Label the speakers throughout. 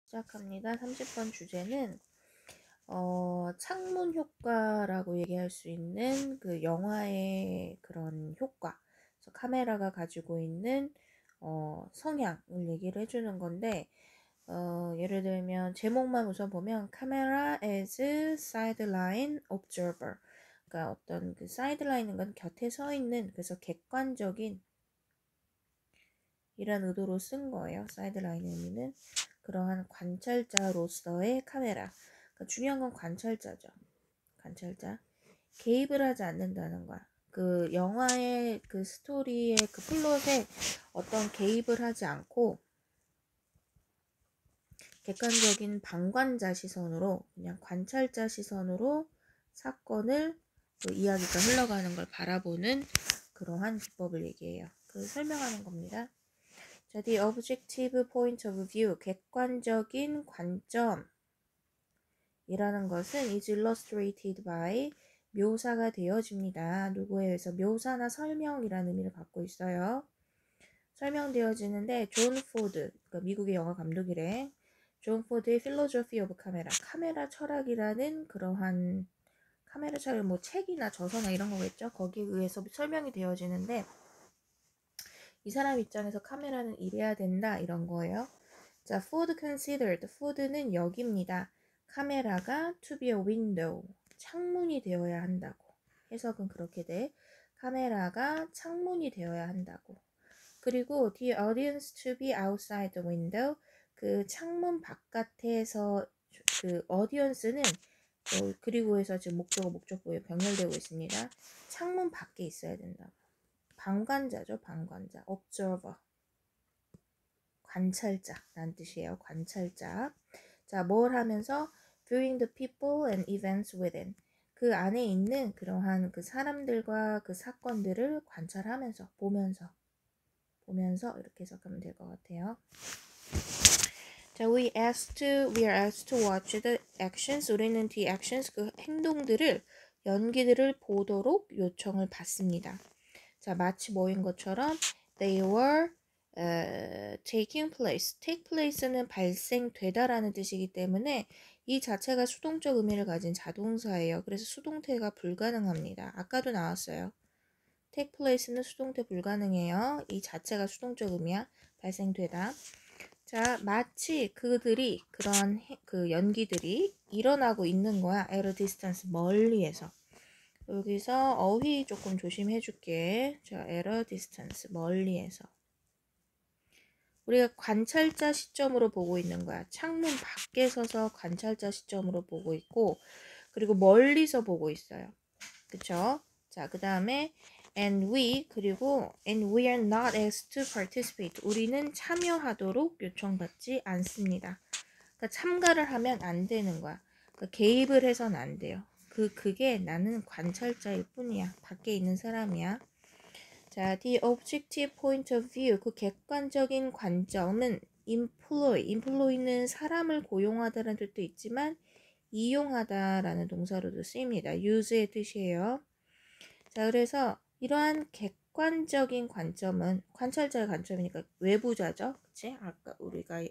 Speaker 1: 시작합니다. 30번 주제는 창문 효과라고 얘기할 수 있는 그 영화의 그런 효과, 그래서 카메라가 가지고 있는 성향을 얘기를 해주는 건데, 예를 들면 제목만 우선 보면 카메라 as sideline observer, 그러니까 어떤 그 사이드라인인 건 곁에 서 있는, 그래서 객관적인 이런 의도로 쓴 거예요. 사이드라인의 의미는 그러한 관찰자로서의 카메라. 그러니까 중요한 건 관찰자죠. 관찰자. 개입을 하지 않는다는 거야. 그 영화의 그 스토리의 그 플롯에 어떤 개입을 하지 않고 객관적인 방관자 시선으로, 그냥 관찰자 시선으로 사건을 그 이야기가 흘러가는 걸 바라보는 그러한 기법을 얘기해요. 그 설명하는 겁니다. 자, the objective point of view, 객관적인 관점이라는 것은 is illustrated by, 묘사가 되어집니다. 누구에 의해서? 묘사나 설명이라는 의미를 갖고 있어요. 설명되어지는데 존 포드, 그러니까 미국의 영화 감독이래. 존 포드의 philosophy of camera, 카메라 철학이라는 그러한 카메라 철학, 뭐 책이나 저서나 이런 거겠죠. 거기에 의해서 설명이 되어지는데 이 사람 입장에서 카메라는 이래야 된다 이런 거예요. 자, Ford considered, Ford는 여깁니다. 카메라가 to be a window, 창문이 되어야 한다고. 해석은 그렇게 돼. 카메라가 창문이 되어야 한다고. 그리고 the audience to be outside the window, 그 창문 바깥에서 그 audience는 그리고 해서 지금 목적어에 병렬되고 있습니다. 창문 밖에 있어야 된다고. 방관자죠, 방관자. observer. 관찰자라는 뜻이에요. 관찰자. 자, 뭘 하면서? viewing the people and events within. 그 안에 있는 그러한 그 사람들과 그 사건들을 관찰하면서, 보면서 이렇게 해석하면 될 것 같아요. 자, we are asked to watch the actions. 우리는 the actions, 그 행동들을, 연기들을 보도록 요청을 받습니다. 자, 마치 뭐인 것처럼 they were taking place. take place는 발생되다라는 뜻이기 때문에 이 자체가 수동적 의미를 가진 자동사예요. 그래서 수동태가 불가능합니다. 아까도 나왔어요. take place는 수동태 불가능해요. 이 자체가 수동적 의미야. 발생되다. 자, 마치 그들이, 그런 그 연기들이 일어나고 있는 거야. at a distance, 멀리에서. 여기서 어휘 조금 조심해 줄게. 자, at a distance, 멀리에서. 우리가 관찰자 시점으로 보고 있는 거야. 창문 밖에 서서 관찰자 시점으로 보고 있고, 그리고 멀리서 보고 있어요. 그쵸? 자, 그 다음에 and we are not asked to participate. 우리는 참여하도록 요청받지 않습니다. 그러니까 참가를 하면 안 되는 거야. 그러니까 개입을 해서는 안 돼요. 그게 나는 관찰자일 뿐이야. 밖에 있는 사람이야. 자, the objective point of view, 그 객관적인 관점은 employ는 사람을 고용하다라는 뜻도 있지만 이용하다라는 동사로도 쓰입니다. use의 뜻이에요. 자, 그래서 이러한 객관적인 관점은 관찰자의 관점이니까 외부자죠. 그치? 아까 우리가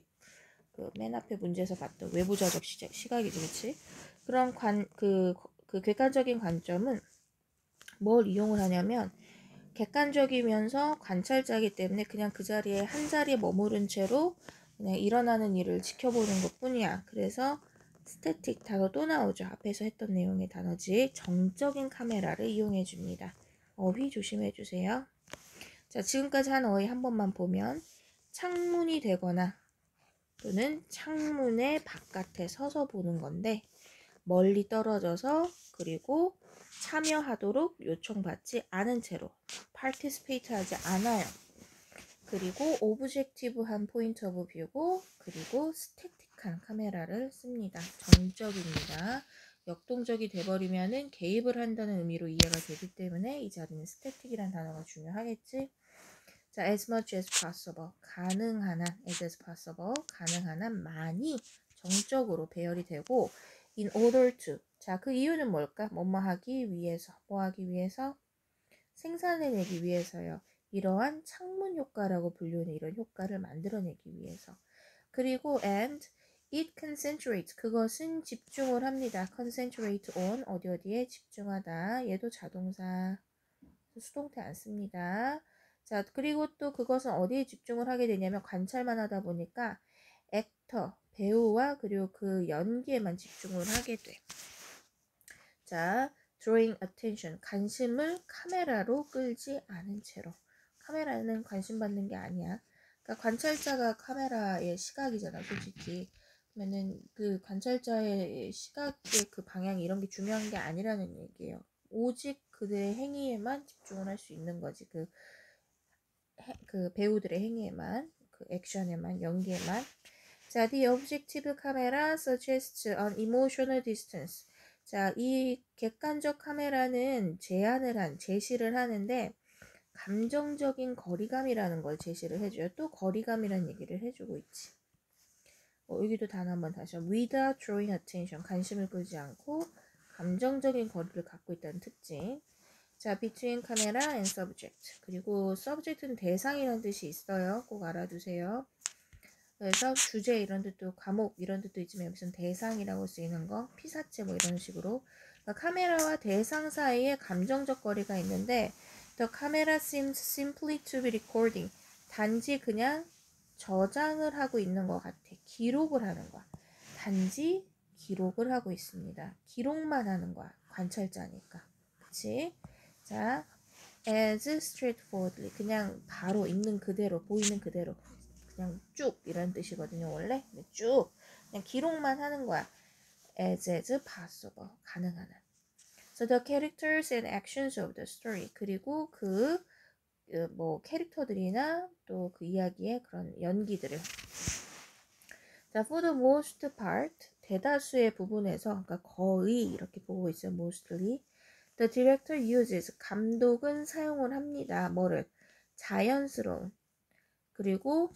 Speaker 1: 그 맨 앞에 문제에서 봤던 외부자적 시각이지, 그치? 그런 그 객관적인 관점은 뭘 이용을 하냐면 객관적이면서 관찰자이기 때문에 그냥 그 자리에 한 자리에 머무른 채로 그냥 일어나는 일을 지켜보는 것 뿐이야. 그래서 스태틱 단어 또 나오죠. 앞에서 했던 내용의 단어지. 정적인 카메라를 이용해 줍니다. 어휘 조심해 주세요. 자, 지금까지 한 어휘 한 번만 보면 창문이 되거나 또는 창문의 바깥에 서서 보는 건데 멀리 떨어져서 그리고 참여하도록 요청받지 않은 채로 participate 하지 않아요. 그리고 오브젝티브한 포인트 오브 뷰고 그리고 스태틱한 카메라를 씁니다. 정적입니다. 역동적이 돼버리면은 개입을 한다는 의미로 이해가 되기 때문에 이 자리는 스태틱이란 단어가 중요하겠지. 자, as much as possible, 가능한 한, as possible, 가능한 한 많이 정적으로 배열이 되고 in order to, 자, 그 이유는 뭘까? 뭐뭐 하기 위해서, 뭐 하기 위해서? 생산해내기 위해서요. 이러한 창문 효과라고 불리는 이런 효과를 만들어내기 위해서. 그리고 and It concentrates. 그것은 집중을 합니다. concentrate on 어디에 집중하다. 얘도 자동사. 수동태 안 씁니다. 자, 그리고 또 그것은 어디에 집중을 하게 되냐면 관찰만 하다 보니까 액터, 배우와 그리고 그 연기에만 집중을 하게 돼. 자, drawing attention, 관심을 카메라로 끌지 않은 채로. 카메라는 관심 받는 게 아니야. 그러니까 관찰자가 카메라의 시각이잖아, 솔직히. 그러면은 그 관찰자의 시각의 그 방향 이런 게 중요한 게 아니라는 얘기예요. 오직 그들의 행위에만 집중을 할 수 있는 거지. 그 배우들의 행위에만, 그 액션에만, 연기에만. 자, the objective camera suggests an emotional distance. 자, 이 객관적 카메라는 제시를 하는데 감정적인 거리감이라는 걸 제시를 해줘요. 또 거리감이라는 얘기를 해주고 있지. 여기도 단어 한번 다시 without drawing attention, 관심을 끌지 않고 감정적인 거리를 갖고 있다는 특징. 자, between camera and subject. 그리고 subject는 대상이라는 뜻이 있어요. 꼭 알아두세요. 그래서 주제 이런 뜻도 과목 이런 뜻도 있지만 여기서는 대상이라고 쓰이는 거, 피사체 뭐 이런 식으로. 그러니까 카메라와 대상 사이에 감정적 거리가 있는데 the camera seems simply to be recording. 단지 그냥 저장을 하고 있는 것 같아. 기록을 하는 거야. 단지 기록을 하고 있습니다. 기록만 하는 거야. 관찰자니까. 그치? 자, as straightforwardly. 그냥 바로 있는 그대로, 보이는 그대로. 그냥 쭉 이런 뜻이거든요. 원래 쭉 그냥 기록만 하는 거야. as possible. 가능한 한. So the characters and actions of the story. 그리고 뭐 캐릭터들이나 또 그 이야기의 그런 연기들을. 자, for the most part, 대다수의 부분에서, 그러니까 거의 이렇게 보고 있어요. mostly. The director uses, 감독은 사용을 합니다. 뭐를? 자연스러운. 그리고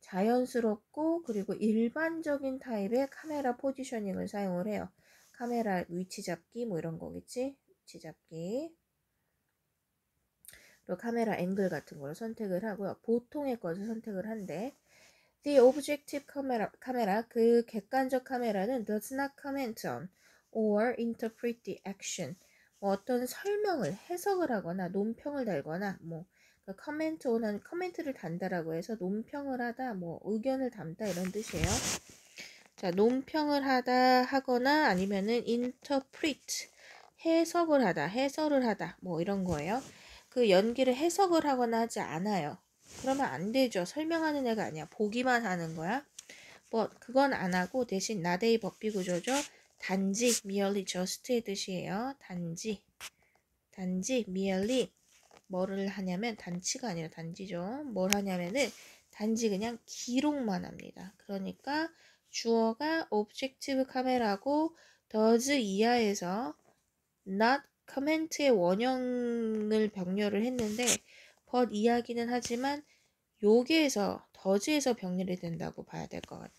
Speaker 1: 자연스럽고 그리고 일반적인 타입의 카메라 포지셔닝을 사용을 해요. 카메라 위치 잡기 뭐 이런 거겠지? 위치 잡기. 그리고 카메라 앵글 같은 걸 선택을 하고요. 보통의 것을 선택을 한대. The objective 카메라 그 객관적 카메라는 does not comment on or interpret the action. 뭐 어떤 설명을 해석을 하거나 논평을 달거나 뭐 커멘트 오는 커멘트를 단다라고 해서 논평을 하다 뭐 의견을 담다 이런 뜻이에요. 자, 논평을 하거나 아니면은 interpret 해석을 하다, 해설을 하다 뭐 이런 거예요. 그 연기를 해석을 하거나 하지 않아요. 그러면 안 되죠. 설명하는 애가 아니야. 보기만 하는 거야. 뭐 그건 안 하고 대신 나데이 법비 구조죠. 단지 merely just의 뜻이에요. 단지 merely 뭐를 하냐면 단치가 아니라 단지죠. 뭘 하냐면은 단지 그냥 기록만 합니다. 그러니까 주어가 objective 카메라고 does 이하에서 not comment의 원형을 병렬을 했는데 but 이야기는 하지만 여기에서 does에서 병렬이 된다고 봐야 될 것 같아.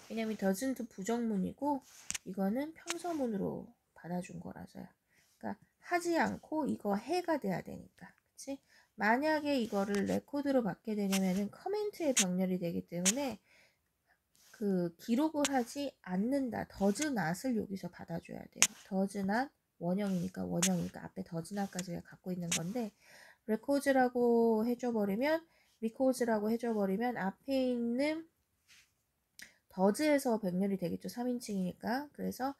Speaker 1: 왜냐면 doesn't 부정문이고 이거는 평서문으로 받아준 거라서요. 그러니까 하지 않고 이거 해가 돼야 되니까. 그치? 만약에 이거를 레코드로 받게 되려면은 커멘트의 병렬이 되기 때문에 그 기록을 하지 않는다. does not을 여기서 받아줘야 돼요. does not 원형이니까 앞에 does not까지 갖고 있는 건데 records라고 해줘버리면 앞에 있는 does에서 병렬이 되겠죠. 3인칭이니까. 그래서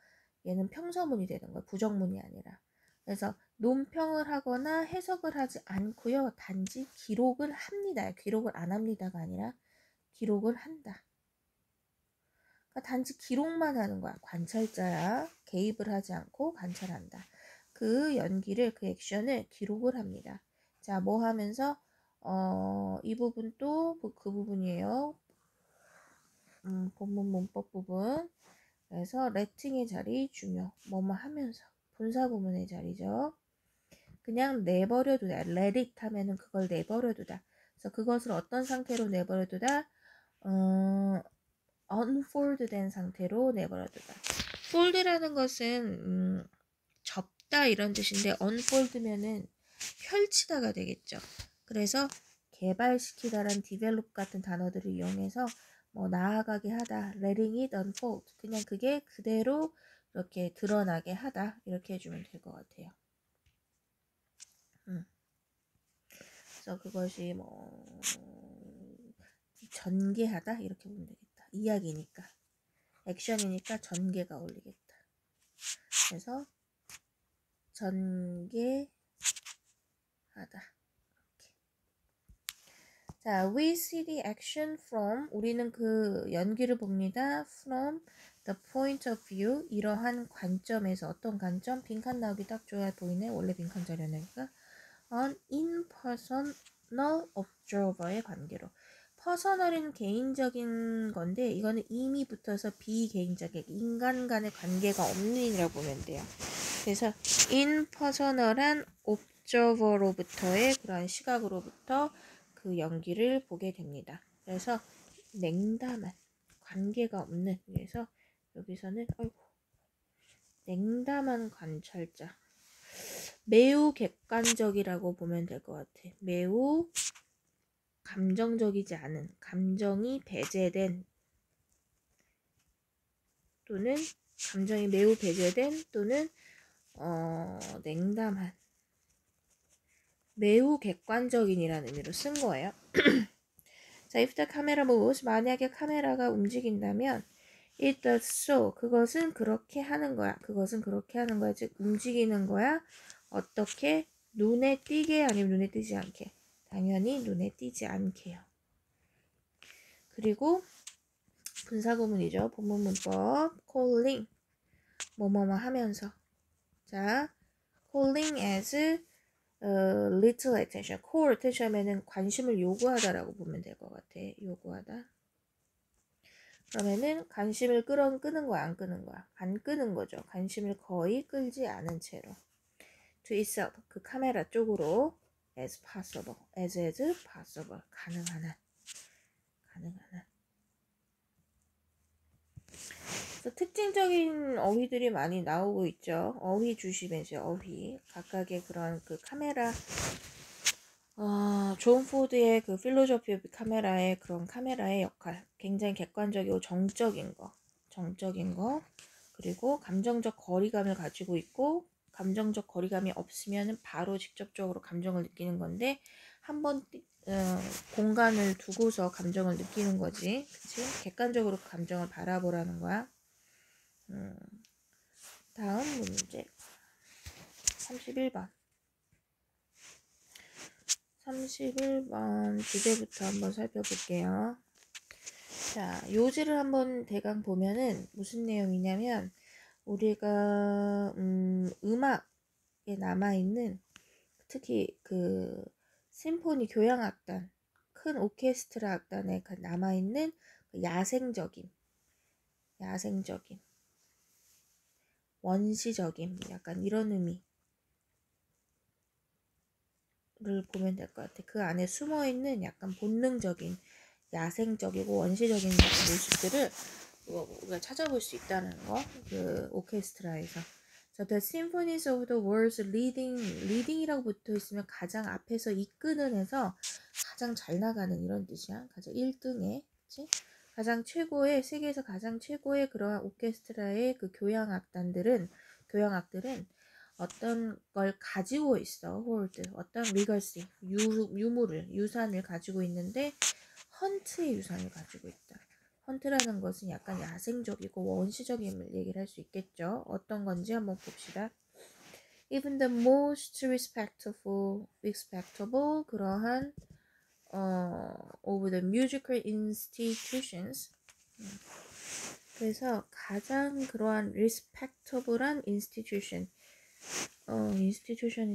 Speaker 1: 얘는 평서문이 되는 거예요. 부정문이 아니라. 그래서 논평을 하거나 해석을 하지 않고요. 단지 기록을 합니다. 기록을 안 합니다가 아니라 기록을 한다. 그러니까 단지 기록만 하는 거야. 관찰자야. 개입을 하지 않고 관찰한다. 그 연기를, 그 액션을 기록을 합니다. 자, 뭐 하면서 이 부분 또 그 부분이에요. 본문 문법 부분. 그래서 letting의 자리 중요. 뭐뭐 하면서. 분사구문의 자리죠. 그냥 내버려두다. let it 하면은 그걸 내버려두다. 그래서 그것을 어떤 상태로 내버려두다? unfold 된 상태로 내버려두다. fold라는 것은 접다 이런 뜻인데 unfold면은 펼치다가 되겠죠. 그래서 개발시키다란 develop 같은 단어들을 이용해서 뭐 나아가게 하다, letting it unfold. 그냥 그게 그대로 이렇게 드러나게 하다. 이렇게 해주면 될 것 같아요. 그래서 그것이 뭐 전개하다 이렇게 보면 되겠다. 이야기니까. 액션이니까 전개가 어울리겠다. 그래서 전개하다. 자, we see the action from, 우리는 그 연기를 봅니다. from the point of view, 이러한 관점에서. 어떤 관점? 빈칸 나오기 딱 좋아 보이네. 원래 빈칸 자료니까. an impersonal observer의 관계로. 퍼서널은 개인적인 건데 이거는 이미 붙어서 비개인적인 인간 간의 관계가 없는 이라고 보면 돼요. 그래서 impersonal한 observer로부터의 그런 시각으로부터 그 연기를 보게 됩니다. 그래서 냉담한 관계가 없는, 그래서 여기서는 냉담한 관찰자, 매우 객관적이라고 보면 될 것 같아. 매우 감정적이지 않은, 감정이 배제된 또는 감정이 매우 배제된 또는 냉담한, 매우 객관적인이라는 의미로 쓴 거예요. 자, if the camera moves, 만약에 카메라가 움직인다면 it does so, 그것은 그렇게 하는 거야. 그것은 그렇게 하는 거야. 즉 움직이는 거야. 어떻게? 눈에 띄게 아니면 눈에 띄지 않게. 당연히 눈에 띄지 않게요. 그리고 분사구문이죠. 본문문법 calling, 뭐뭐뭐 하면서. 자, calling as little attention. call attention 하면은 관심을 요구하다라고 보면 될 것 같아. 요구하다. 그러면은 관심을 끄는 거야, 안 끄는 거야? 안 끄는 거죠. 관심을 거의 끌지 않은 채로. to itself, 그 카메라 쪽으로 as possible, as possible, 가능한 한. 그래서 특징적인 어휘들이 많이 나오고 있죠. 어휘 주시면서 어휘, 각각의 그런 그 카메라, 존 포드의 그 필로소피 오브 카메라의 그런 카메라의 역할, 굉장히 객관적이고 정적인 거, 그리고 감정적 거리감을 가지고 있고, 감정적 거리감이 없으면 바로 직접적으로 감정을 느끼는 건데, 한번 공간을 두고서 감정을 느끼는 거지. 그치? 객관적으로 감정을 바라보라는 거야. 다음 문제 31번 31번 주제부터 한번 살펴볼게요. 자, 요지를 한번 대강 보면은 무슨 내용이냐면 우리가 음악에 남아있는, 특히 그 심포니 교향악단, 큰 오케스트라 악단에 남아있는 그 야생적인 원시적인 약간 이런 의미를 보면 될 것 같아. 그 안에 숨어있는 약간 본능적인 야생적이고 원시적인 모습들을 우리가 찾아볼 수 있다는 거. 그 오케스트라에서. So the symphonies of the world's leading이라고 붙어 있으면 가장 앞에서 이끄는 해서 가장 잘 나가는 이런 뜻이야. 가장 1등에, 그치? 가장 최고의, 세계에서 가장 최고의 그러한 오케스트라의 그 교향악들은 어떤 걸 가지고 있어. 홀드, 어떤 리거시, 유산을 가지고 있는데 헌트의 유산을 가지고 있다. 헌트라는 것은 약간 야생적이고 원시적인 얘기를 할 수 있겠죠. 어떤 건지 한번 봅시다. Even the most respectable 그러한 of the musical institutions, 그래서 가장 그러한 respectable한 institution이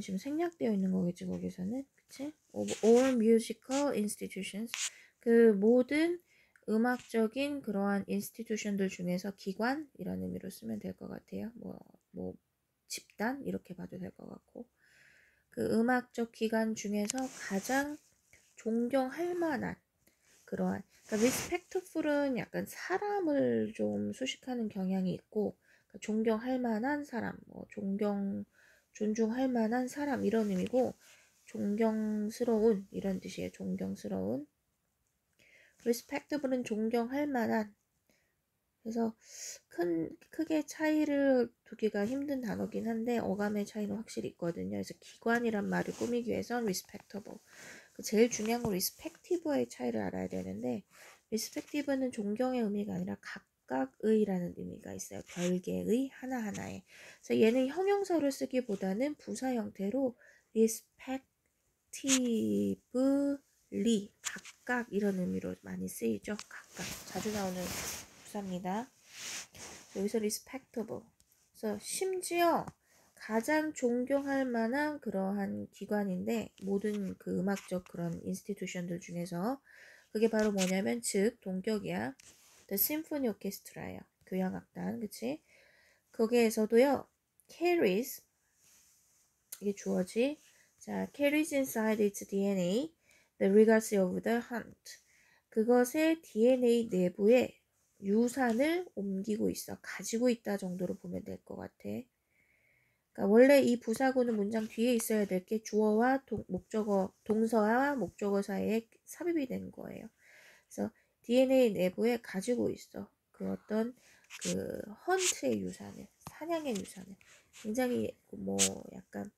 Speaker 1: 지금 생략되어 있는 거겠지, 거기서는. 그치? of all musical institutions, 그 모든 음악적인 그러한 인스티튜션들 중에서 기관, 이런 의미로 쓰면 될 것 같아요. 뭐 집단 이렇게 봐도 될 것 같고, 그 음악적 기관 중에서 가장 존경할 만한 그러한, 그러니까 respectful은 약간 사람을 좀 수식하는 경향이 있고, 그러니까 존경할 만한 사람, 존중할 만한 사람 이런 의미고, 존경스러운 이런 뜻이에요. 존경스러운. respectable은 존경할 만한. 그래서 크게 차이를 두기가 힘든 단어긴 한데 어감의 차이는 확실히 있거든요. 그래서 기관이란 말을 꾸미기 위해선 respectable. 제일 중요한 건 respective의 차이를 알아야 되는데 respective는 존경의 의미가 아니라 각각의라는 의미가 있어요. 별개의 하나하나의. 그래서 얘는 형용사로 쓰기보다는 부사 형태로 respectively 각각 이런 의미로 많이 쓰이죠. 각각 자주 나오는 부사입니다. 여기서 respectable. 그래서 심지어 가장 존경할 만한 그러한 기관인데 모든 그 음악적 그런 인스티튜션들 중에서 그게 바로 뭐냐면 즉 동격이야. The Symphony Orchestra예요. 교향악단, 그치? 거기에서도요. carries 이게 주어지. 자, carries inside its DNA the legacy of the hunt. 그것의 DNA 내부에 유산을 옮기고 있어. 가지고 있다 정도로 보면 될 것 같아. 그러니까 원래 이 부사구는 문장 뒤에 있어야 될 게 주어와 목적어, 동사와 목적어 사이에 삽입이 된 거예요. 그래서 DNA 내부에 가지고 있어. 그 어떤 그 헌트의 유산을, 사냥의 유산을. 굉장히 뭐 약간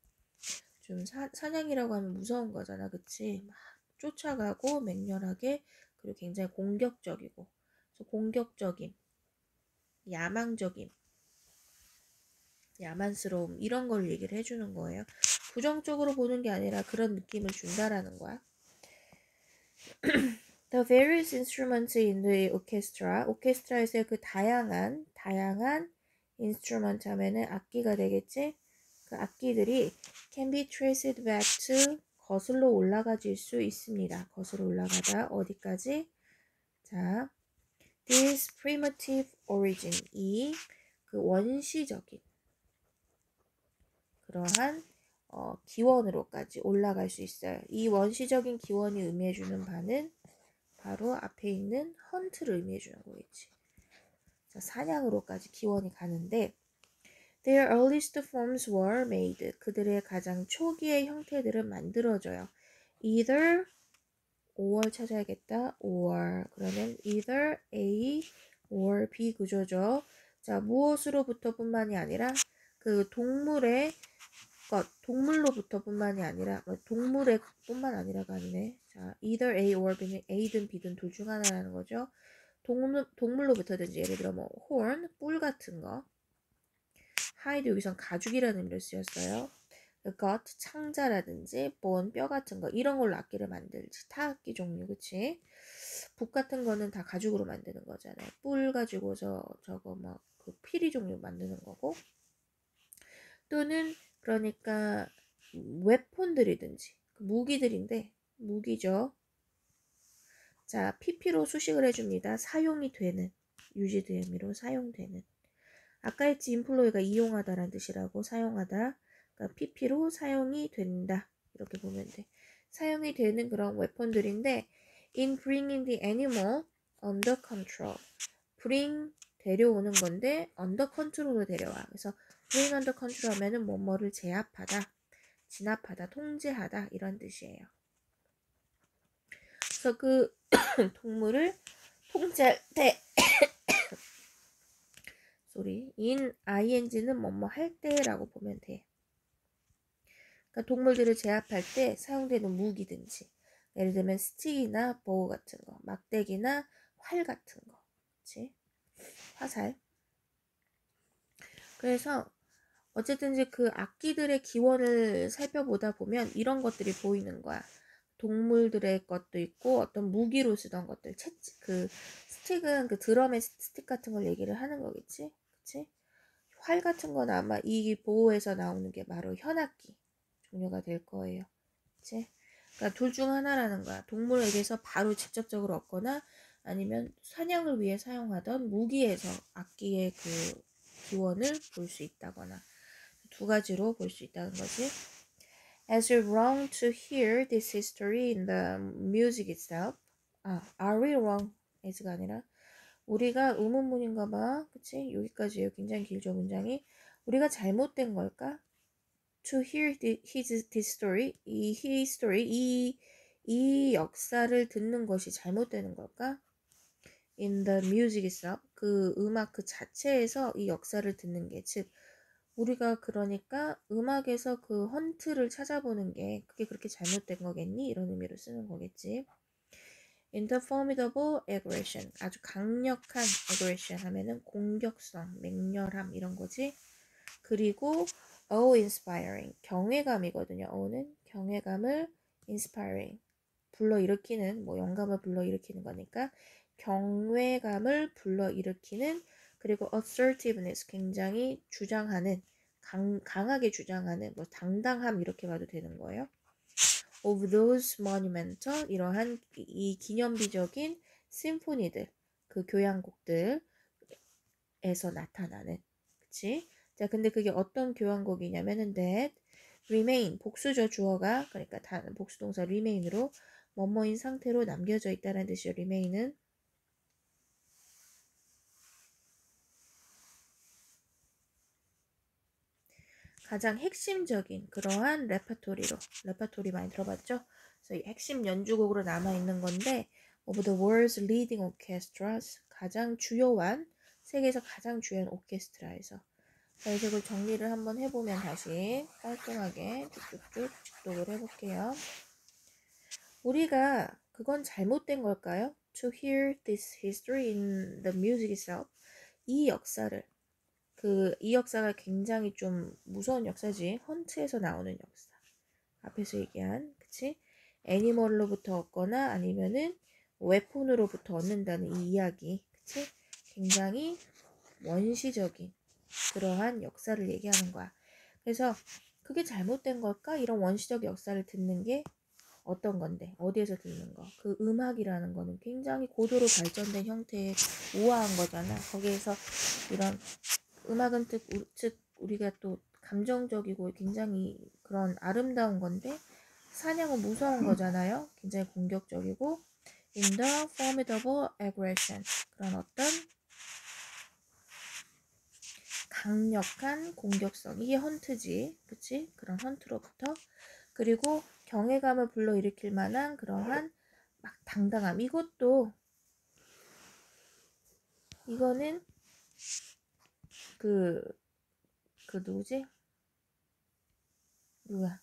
Speaker 1: 좀 사냥이라고 하면 무서운 거잖아, 그치? 막 쫓아가고 맹렬하게 그리고 굉장히 공격적이고, 그래서 공격적인, 야망적인, 야만스러움 이런 걸 얘기를 해주는 거예요. 부정적으로 보는 게 아니라 그런 느낌을 준다라는 거야. The various instruments in the orchestra, 오케스트라에서의 그 다양한 instrument 하면은 악기가 되겠지? 그 악기들이 can be traced back to 거슬러 올라가질 수 있습니다. 거슬러 올라가다 어디까지? 자, this primitive origin 이 그 원시적인 그러한 기원으로까지 올라갈 수 있어요. 이 원시적인 기원이 의미해주는 바는 바로 앞에 있는 헌트를 의미해주는 거겠지. 자, 사냥으로까지 기원이 가는데 Their earliest forms were made. 그들의 가장 초기의 형태들은 만들어져요. Either or 찾아야겠다. or 그러면 either A or B 구조죠. 자, 무엇으로부터 뿐만이 아니라 그 동물의 동물로부터 뿐만이 아니라 동물의 뿐만 아니라가 아니네. 자, either A or B는 A든 B든 둘 중 하나라는 거죠. 동물로부터든지 예를 들어 뭐 horn, 뿔 같은 거. hide 여기선 가죽이라는 의미로 쓰였어요. gut, 창자라든지 bone, 뼈 같은 거 이런 걸로 악기를 만들지. 타악기 종류, 그치? 북 같은 거는 다 가죽으로 만드는 거잖아요. 뿔 가지고 저거 막 그 피리 종류 만드는 거고. 또는 그러니까 웨폰들이든지 무기들인데 무기죠. 자, PP로 수식을 해줍니다. 사용이 되는 유지된 의미로 사용되는. 아까 했지 인플로이가 이용하다라는 뜻이라고 사용하다. 그러니까 PP로 사용이 된다. 이렇게 보면 돼. 사용이 되는 그런 웨폰들인데 in bringing the animal under control. bring 데려오는 건데 under control로 데려와. 그래서 bring under control 하면은 뭐뭐를 제압하다, 진압하다, 통제하다 이런 뜻이에요. 그래서 그 동물을 통제할 때 in ing는 뭐뭐 할 때라고 보면 돼. 그러니까 동물들을 제압할 때 사용되는 무기든지 예를 들면 스틱이나 보우 같은 거, 막대기나 활 같은 거, 그치? 화살. 그래서 어쨌든 이제 그 악기들의 기원을 살펴보다 보면 이런 것들이 보이는 거야. 동물들의 것도 있고 어떤 무기로 쓰던 것들. 그 스틱은 그 드럼의 스틱 같은 걸 얘기를 하는 거겠지? 그치? 활 같은 건 아마 이 보호에서 나오는 게 바로 현악기 종류가 될 거예요. 그치? 그러니까 둘 중 하나라는 거야. 동물에게서 바로 직접적으로 얻거나 아니면 사냥을 위해 사용하던 무기에서 악기의 그 기원을 볼 수 있다거나 두 가지로 볼 수 있다는 거지. As you're wrong to hear this history in the music itself. Are we wrong? as가 아니라 우리가 의문문인가 봐. 그치? 여기까지예요. 굉장히 길죠, 문장이. 우리가 잘못된 걸까? to hear his story, 이 history, 이 역사를 듣는 것이 잘못되는 걸까? In the music itself, 그 음악 그 자체에서 이 역사를 듣는 게, 즉 우리가 그러니까 음악에서 그 헌트를 찾아보는 게 그게 그렇게 잘못된 거겠니? 이런 의미로 쓰는 거겠지. In the formidable aggression, 아주 강력한 aggression 하면은 공격성, 맹렬함 이런 거지. 그리고 awe-inspiring, 경외감이거든요. awe는 경외감을 inspiring, 불러일으키는, 뭐 영감을 불러일으키는 거니까 경외감을 불러일으키는, 그리고 assertiveness, 굉장히 주장하는, 강하게 주장하는, 뭐 당당함 이렇게 봐도 되는 거예요. of those monumental, 이러한 이 기념비적인 심포니들, 그 교향곡들에서 나타나는, 그치? 자, 근데 그게 어떤 교향곡이냐면은 that remain, 복수죠, 주어가. 그러니까 복수동사 remain으로 뭐뭐인 상태로 남겨져 있다는 뜻이요. remain은 가장 핵심적인 그러한 레퍼토리 많이 들어봤죠? 그래서 이 핵심 연주곡으로 남아있는 건데, of the world's leading orchestras, 가장 주요한, 세계에서 가장 주요한 오케스트라에서. 자, 이제 그걸 정리를 한번 해보면 다시 깔끔하게 쭉쭉쭉 직독을 해볼게요. 우리가 그건 잘못된 걸까요? To hear this history in the music itself, 이 역사를, 이 역사가 굉장히 좀 무서운 역사지. 헌트에서 나오는 역사. 앞에서 얘기한, 그치? 애니멀로부터 얻거나 아니면은 웨폰으로부터 얻는다는 이 이야기, 그치? 굉장히 원시적인 그러한 역사를 얘기하는 거야. 그래서 그게 잘못된 걸까? 이런 원시적 역사를 듣는 게 어떤 건데, 어디에서 듣는 거? 그 음악이라는 거는 굉장히 고도로 발전된 형태의 우아한 거잖아. 거기에서 이런 음악은 즉 우리가 또 감정적이고 굉장히 그런 아름다운 건데, 사냥은 무서운 거잖아요. 굉장히 공격적이고, in the formidable aggression, 그런 어떤 강력한 공격성, 이게 헌트지, 그치? 그런 헌트로부터, 그리고 경외감을 불러일으킬 만한 그러한 막 당당함, 이거는 그 누구지? 누구야?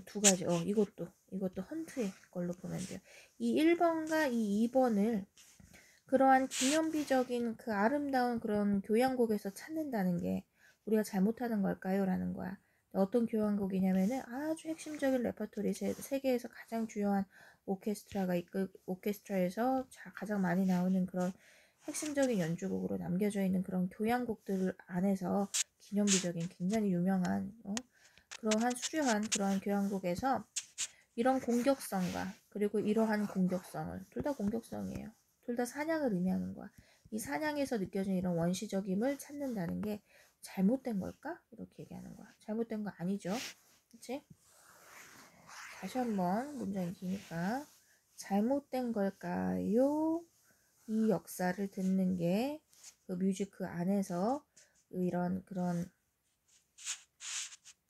Speaker 1: 두 가지. 이것도 헌트의 걸로 보면 돼요. 이 1번과 이 2번을 그러한 기념비적인 그 아름다운 그런 교향곡에서 찾는다는 게 우리가 잘못하는 걸까요? 라는 거야. 어떤 교향곡이냐면은 아주 핵심적인 레퍼토리, 세계에서 가장 주요한 오케스트라에서 가장 많이 나오는 그런 핵심적인 연주곡으로 남겨져 있는 그런 교향곡들 안에서 기념비적인 굉장히 유명한 그러한 수려한 그러한 교향곡에서 이런 공격성과 그리고 이러한 공격성을, 둘 다 공격성이에요. 둘 다 사냥을 의미하는 거야. 이 사냥에서 느껴지는 이런 원시적임을 찾는다는 게 잘못된 걸까? 이렇게 얘기하는 거야. 잘못된 거 아니죠. 그치? 다시 한번 문장이 기니까 잘못된 걸까요? 이 역사를 듣는 게 그 뮤직 그 안에서 이런 그런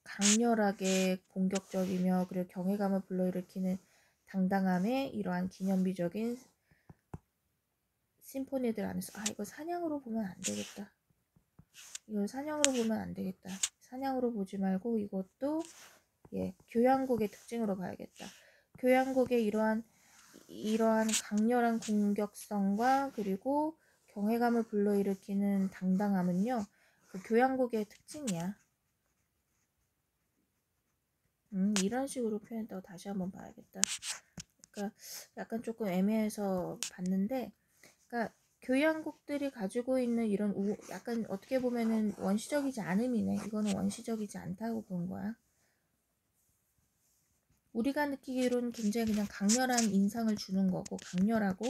Speaker 1: 강렬하게 공격적이며 그리고 경외감을 불러일으키는 당당함의 이러한 기념비적인 심포니들 안에서, 이거 사냥으로 보면 안 되겠다. 이걸 사냥으로 보면 안 되겠다. 사냥으로 보지 말고 이것도 교향곡의 특징으로 봐야겠다. 교향곡의 이러한 강렬한 공격성과 그리고 경외감을 불러일으키는 당당함은요, 그 교향곡의 특징이야. 이런 식으로 표현했다고 다시 한번 봐야겠다. 그러니까 약간 조금 애매해서 봤는데, 그러니까 교향곡들이 가지고 있는 이런 약간 어떻게 보면은 원시적이지 않음이네. 이거는 원시적이지 않다고 본 거야. 우리가 느끼기로는 굉장히 그냥 강렬한 인상을 주는 거고, 강렬하고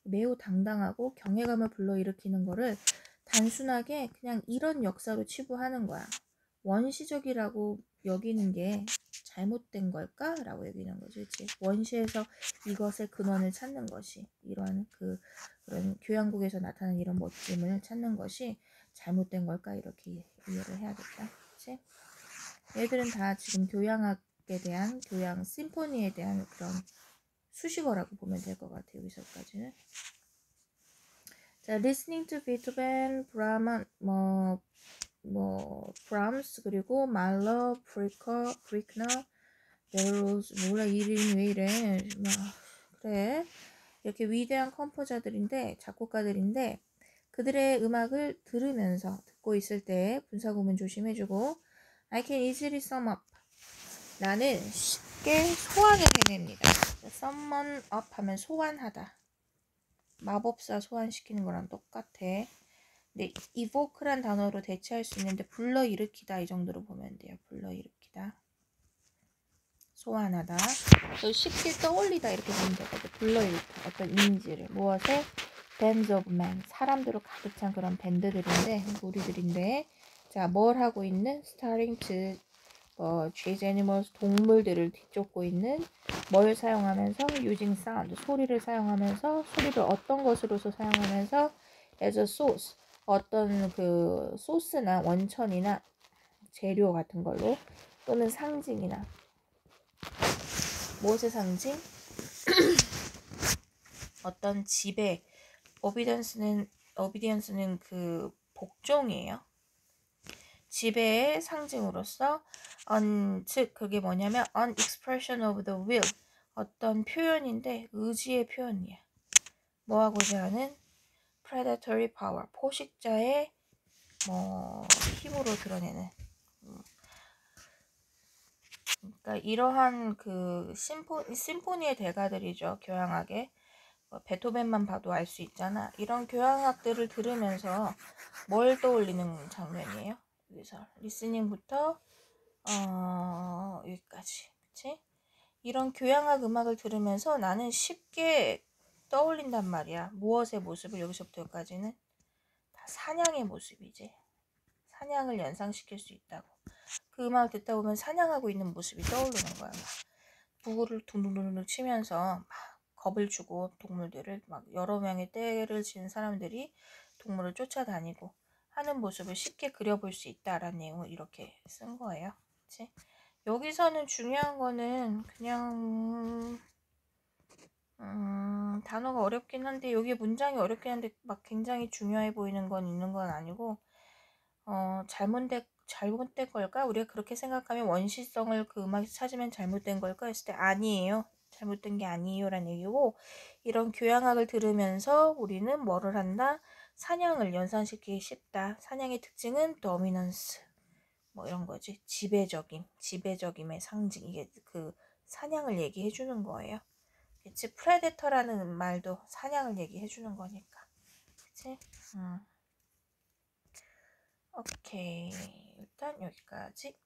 Speaker 1: 매우 당당하고 경외감을 불러일으키는 거를 단순하게 그냥 이런 역사로 치부하는 거야. 원시적이라고 여기는 게 잘못된 걸까? 라고 여기는 거지. 그치? 원시에서 이것의 근원을 찾는 것이, 이런 그런 교향곡에서 나타나는 이런 멋짐을 찾는 것이 잘못된 걸까? 이렇게 이해를 해야겠다. 그치? 얘들은 다 지금 교양학에 대한 교양 심포니에 대한 그런 수식어라고 보면 될 것 같아요. 여기서까지는. 자, listening to Beethoven, 브라만, 브람스, 그리고 말러, 프리크너, 베로스, 뭐라 이름이 왜 이래? 그래. 이렇게 위대한 컴포저들인데, 작곡가들인데, 그들의 음악을 들으면서 듣고 있을 때 분사구문 조심해주고, I can easily sum up. 나는 쉽게 소환을 해냅니다. summon up 하면 소환하다. 마법사 소환시키는 거랑 똑같아. 근데 evoke란 단어로 대체할 수 있는데 불러일으키다 이 정도로 보면 돼요. 불러일으키다. 소환하다. 쉽게 떠올리다 이렇게 보면 되거든. 불러일으키다. 어떤 이미지를. 무엇에? bands of men. 사람들로 가득 찬 그런 밴드들인데, 무리들인데, 자, 뭘 하고 있는? starting to chase animals. 동물들을 뒤쫓고 있는 뭘 사용하면서? using sound. 소리를 사용하면서, 소리를 어떤 것으로서 사용하면서 as a source. 어떤 그 소스나 원천이나 재료 같은 걸로 또는 상징이나 무엇의 상징? 어떤 지배 obedience는 그 복종이에요. 지배의 상징으로서 즉 그게 뭐냐면 an expression of the will 어떤 표현인데 의지의 표현이야. 뭐하고자 하는 predatory power 포식자의 힘으로 드러내는 그러니까 이러한 그 심포니의 대가들이죠. 교향악에 베토벤만 봐도 알 수 있잖아. 이런 교향악들을 들으면서 뭘 떠올리는 장면이에요? 여기서 리스닝부터 여기까지, 그치? 이런 교향악 음악을 들으면서 나는 쉽게 떠올린단 말이야. 무엇의 모습을 여기서부터 여기까지는 다 사냥의 모습이지. 사냥을 연상시킬 수 있다고. 그 음악을 듣다 보면 사냥하고 있는 모습이 떠오르는 거야. 부구를 둥둥둥둥 치면서 막 겁을 주고 동물들을 막 여러 명의 떼를 지는 사람들이 동물을 쫓아다니고 하는 모습을 쉽게 그려볼 수 있다라는 내용을 이렇게 쓴 거예요. 그치? 여기서는 중요한 거는 그냥 단어가 어렵긴 한데 여기 문장이 어렵긴 한데 막 굉장히 중요해 보이는 건 있는 건 아니고 잘못된 걸까? 우리가 그렇게 생각하면 원시성을 그 음악에서 찾으면 잘못된 걸까? 했을 때 아니에요. 잘못된 게 아니에요 라는 얘기고 이런 교향악을 들으면서 우리는 뭐를 한다? 사냥을 연상시키기 쉽다. 사냥의 특징은 도미넌스 뭐 이런 거지. 지배적임의 상징. 이게 그 사냥을 얘기해 주는 거예요. 그치? 프레데터라는 말도 사냥을 얘기해 주는 거니까. 그치? 오케이. 일단 여기까지.